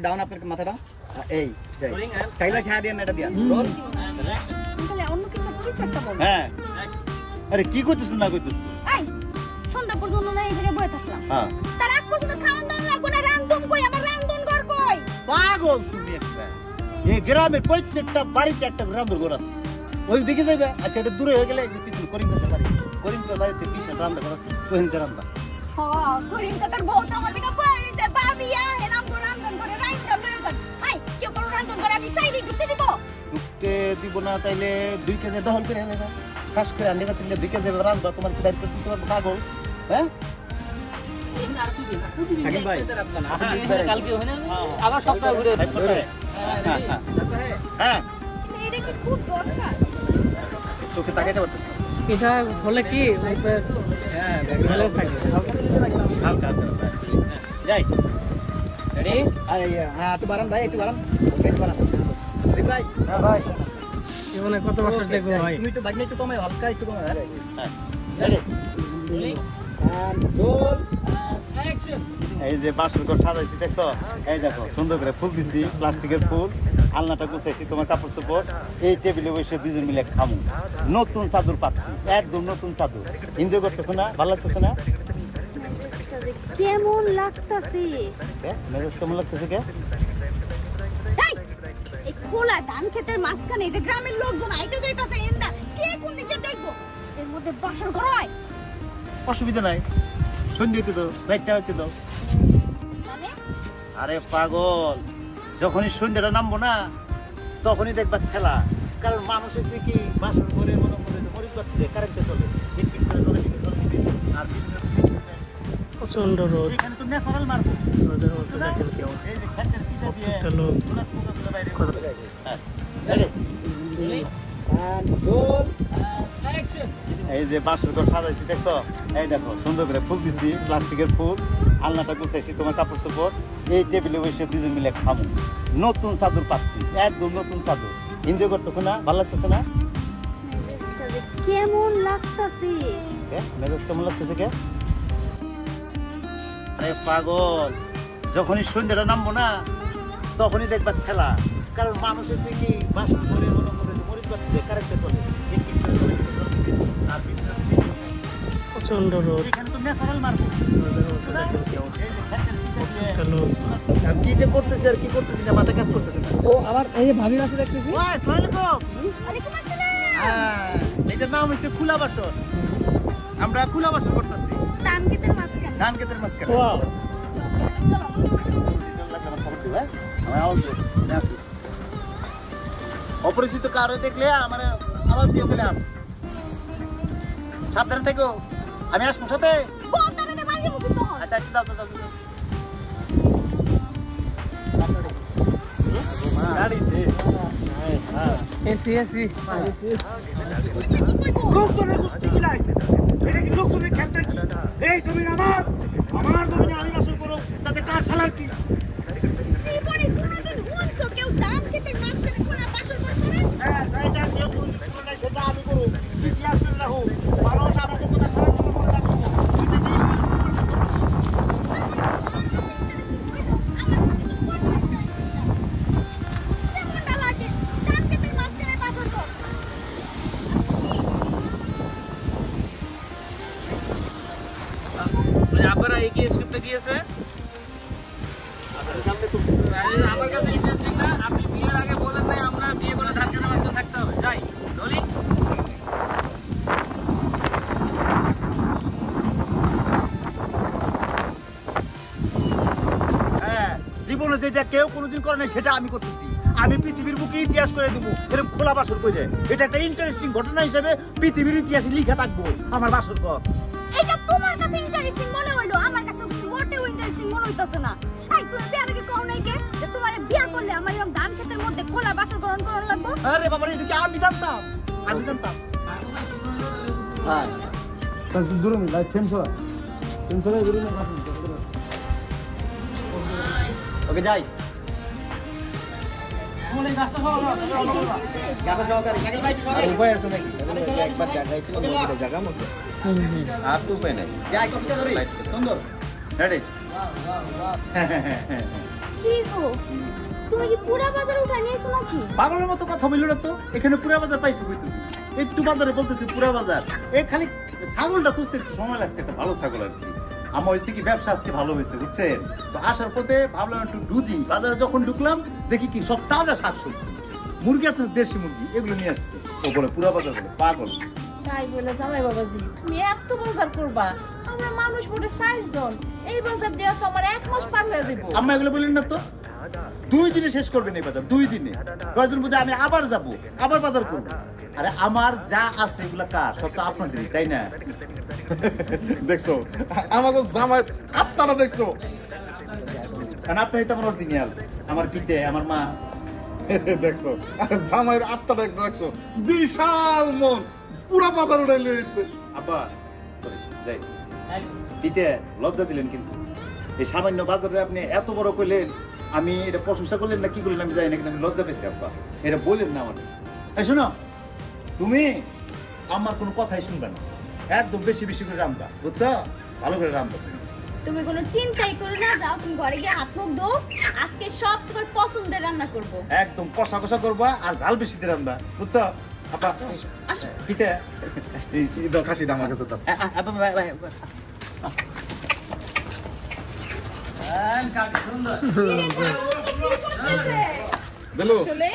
Down আপনার মাথাটা এই যাই কাইলা ছায়া দেন এটা দিয়া রোল তাহলে অন্য কিছু একটা বল হ্যাঁ আরে কি করতেছ না কইতেছ এই সন্ধ্যা পর্যন্ত না এই জায়গায় বসে থাকলাম হ্যাঁ তার আগ পর্যন্ত খাওন দাওন লাগবে না রান্ধুন কই আমার রান্ধুন ঘর কই পাগল তুমি একটা এই গ্রামের প্রত্যেকটা বাড়িতে একটা রান্ধুর ঘর আছে ওই দিকে যাবে আচ্ছা এটা দূরে হয়ে গেলে পিছন করিম কাছে বাড়ি করিম কাছে বাড়িতে পিছন রান্না করা আছে ওই রান্না হ্যাঁ করিম কাকার বউ তো আমার দিকে পড়িতে ভাবিয়া হে রান্ধুন করে রাইন্দা লয়ে আই কি করব রান্ধুন করে আমি চাইলে ঢুকতে দিব না তাইলে 2 কেজি দহল করে আনে না খাস করে আনলে তাহলে 2 কেজি রান্না তোমার কি দায়িত্ব দিতে পারবো পাগল হ্যাঁ শাকিল ভাই কালকে হয় না আবার সপ্তাহ ঘুরে হ্যাঁ এটা কি খুব দরকার চোখে তাকাইতে পারতেছ না এটা হলে কি হ্যাঁ ব্যালেন্স থাকে হালকা যাই রেডি আরে হ্যাঁ একটু বারাম ভাই একটু বারাম ভাই হ্যাঁ ভাই জীবনে কত বছর দেখবো ভাই তুমি একটু বাজনা একটু কমাই হালকা একটু কমাই হ্যাঁ রোলিং রোল অ্যাকশন এই যে বাসর ঘর সাজাইছি দেখছো এই দেখো সুন্দর করে ফুল দিছি প্লাস্টিকের ফুল আলনাটা গুছাইছি তোমার কাপড় চোপড় এই টেবিলে বসে দুজন মিলে খামু নতুন চাদর পাচ্ছি একদম নতুন চাদর এনজয় করতেছ না ভালো লাগতেছে না কেমন লাগতাছে মেজাজ কেমন লাগতেছে কে এই খোলা ধান ক্ষেতের মাঝখানে যে গ্রামের লোকজন আইতে যাইতাছে এন্দা কে কোন দিকে দেখবো এর মধ্যে বাসর ঘর হয় অসুবিধা নাই সন্ধ্যে হইতে দাও রাইটটা হইতে দাও মানে আরে পাগল যখনই সন্ধ্যাটা নামবো না তখনই দেখবা খেলা কারণ মানুষ হচ্ছে কি বাসর করে মনে করে মরিচ বাড়তে কারেন্টে চলে হিটফিট করে চলে দিকে চলে দিকে আর প্রচন্ড রোদ এখানে তো ন্যাচারাল মারবো রোদের মধ্যে দেখেন কি অবস্থা এই যে খাদ্যের পিঠা দিয়ে একটা লোক এই যে বাসর ঘর সাজাইছি দেখছো এই দেখো সুন্দর করে ফুল দিছি প্লাস্টিকের ফুল আলনাটা গুছাইছি তোমার কাপড় চোপড় এই টেবিলে বসে দুজন মিলে খামু নতুন চাদর পাচ্ছি একদম নতুন চাদর এনজয় করতেছে না ভালো লাগতেছে না কেমন লাগতাছে মেজাজ কেমন লাগতেছে কে আরে পাগল যখনই সন্ধ্যাটা নামবো না তখনই দেখবা খেলা কারণ মানুষ হচ্ছে কি বাসন করে মনে করে মরিচ বাড়তে কারেন্টে চলে আর প্রচন্ড রোদ এখানে তো ন্যাচারাল মারবো রোদের মধ্যে দেখেন কি অবস্থা এই যে খাদ্যের পিঠা দিয়ে একটা লোক কি যে করতেছে আর কি করতেছি না মাথা কাজ করতেছে না ও আবার এই যে ভাবি বাসে দেখতেছি ওই আসসালামু আলাইকুম ওয়ালাইকুম আসসালাম হ্যাঁ এটার নাম হচ্ছে খোলা বাসন আমরা খোলা বাসন করতেছি ধান ক্ষেতের মাঝখানে ধান ক্ষেতের মাঝখানে ওয়াও অপরিচিত কারো দেখলে আমার আওয়াজ দিয়ে পেলাম সাবধানে থেকো আমি আসবো সাথে বলতানে মাঝে মুখে তো আচ্ছা আচ্ছা যাও যাও এসি এসি লোকজনের গোষ্ঠী কিলাই এটা কি লোকজনের খেলতে এই জমি আমার জমি আমি আসল করো তাতে কার শালার কি জীবনে কোনোদিন হুঁছো কেউ ধান ক্ষেতের মাঝখানে খোলা বাসর ঘর করে হ্যাঁ এটা কেউ কোনো নাই সেটা আমি করো ইতিহাস করে রাখো মানুষ আমাকে কথা সারা জীবন মনে রাখবো কেমনটা লাগে ধান ক্ষেতের মাঝখানে বাসর ঘর আপনারা এই কি স্ক্রিপ্টটা দিয়েছে আমার কাছে ইন্টারেস্টিং না আপনি বিয়ের আগে বলেন নাই আমরা বিয়ে করে ধান কেনার মধ্যে থাকতে হবে যাই রোলিং হ্যাঁ জীবনে যেটা কেউ কোনোদিন করে নাই সেটা আমি করতেছি আমি পৃথিবীর বুকে ইতিহাস করে দেবো এরকম খোলা বাসর করে এটা একটা ইন্টারেস্টিং ঘটনা হিসেবে পৃথিবীর ইতিহাসে লিখা থাকবো আমার বাসর ঘর এটা তোমার কাছে ইন্টারেস্টিং মনে হইলো আমার কাছে মোটেও ইন্টারেস্টিং মনে হইতাছে না এই তুমি বিয়ার আগে কও নাই কে যে তোমার বিয়া করলে আমার এরকম ধান ক্ষেতের মধ্যে খোলা বাসর গ্রহণ করার লাগবে আরে বাবা এটা কি আমি জানতাম হ্যাঁ দূরে লাইট টেনশন দূরে না ওকে যাই উপায় আছে নাকি একবার জায়গাইছিলাম জায়গা মতো আর তো উপায় নাই সুন্দর কি গো তুমি কি পুরা বাজার উঠা নিয়েছো নাকি? পাগলের মতো কথা বললো না তো, এখানে পুরা বাজার পাইছি কই তুমি? একটু বাজারে বলতেছি পুরা বাজার, এই খালি ছাগলটা খুঁজতে একটু সময় লাগছে, একটা ভালো ছাগল আর কি। আমার হয়েছে কি ব্যবসা আজকে ভালো হয়েছে বুঝছেন তো, আসার পথে ভাবলাম একটু ঢুকি, বাজারে যখন ঢুকলাম দেখি কি সব তাজা শাকসবজি, মুরগি আছে দেশি মুরগি, এগুলো নিয়ে আসছে। ও বলে পুরা বাজার বলে, পাগল। তাই বলে জামাই বাবাজি তুমি এত বাজার করবা? আমরা মানুষ মোটে 60 জন, এই বাজার দেওয়া তো আমার 1 মাস পার হয়ে যাবো। আম্মা এগুলো বললেন না তো, 2 দিনে শেষ করবেন এই বাজার, 2 দিনে। কয়েকজন বুঝে আমি আবার যাব, আবার বাজার করবো। আরে আমার যা আছে এগুলা কার? সব তো আপনাদেরই, তাই না? দেখছো আমাকে জামাই আত্মাটা দেখছো? কারণ আপনারই তো আমার অরিজিনাল, আমার পিতে, আমার মা। দেখছো আরে জামাইয়ের আত্মাটা দেখছো, বিশাল মন, পুরা বাজার উঠাই লইছে। আব্বা সরি যাই, পিতে লজ্জা দিলেন কিন্তু, এই সামান্য বাজারে আপনি এত বড় করলেন, আমি এটা প্রশংসা করলেন না কি করলেন আমি জানি না, কিন্তু আমি লজ্জা পেয়েছি আব্বা, এটা বললেন না আমাকে। এই শোনো, তুমি আমার কোনো কথাই শুনবে না, একদম বেশি বেশি করে রান্না, বুঝছো? ভালো করে রান্না তুমি। তুমি কোনো চিন্তাই করো না, যাও তুমি ঘরে গিয়ে হাত মুখ ধো, আজকে সব তোমার পছন্দের রান্না করব। একদম কষা কষা করবা আর ঝাল বেশি দিয়ে রান্না, বুঝছো? আব্বা আসো পিতে এই দাও খাসিটা আমার কাছে দাও। আব্বা বাই বাই। সুন্দর কি রে, ছাড়ো, তো কি করতেছে? দিলো চলে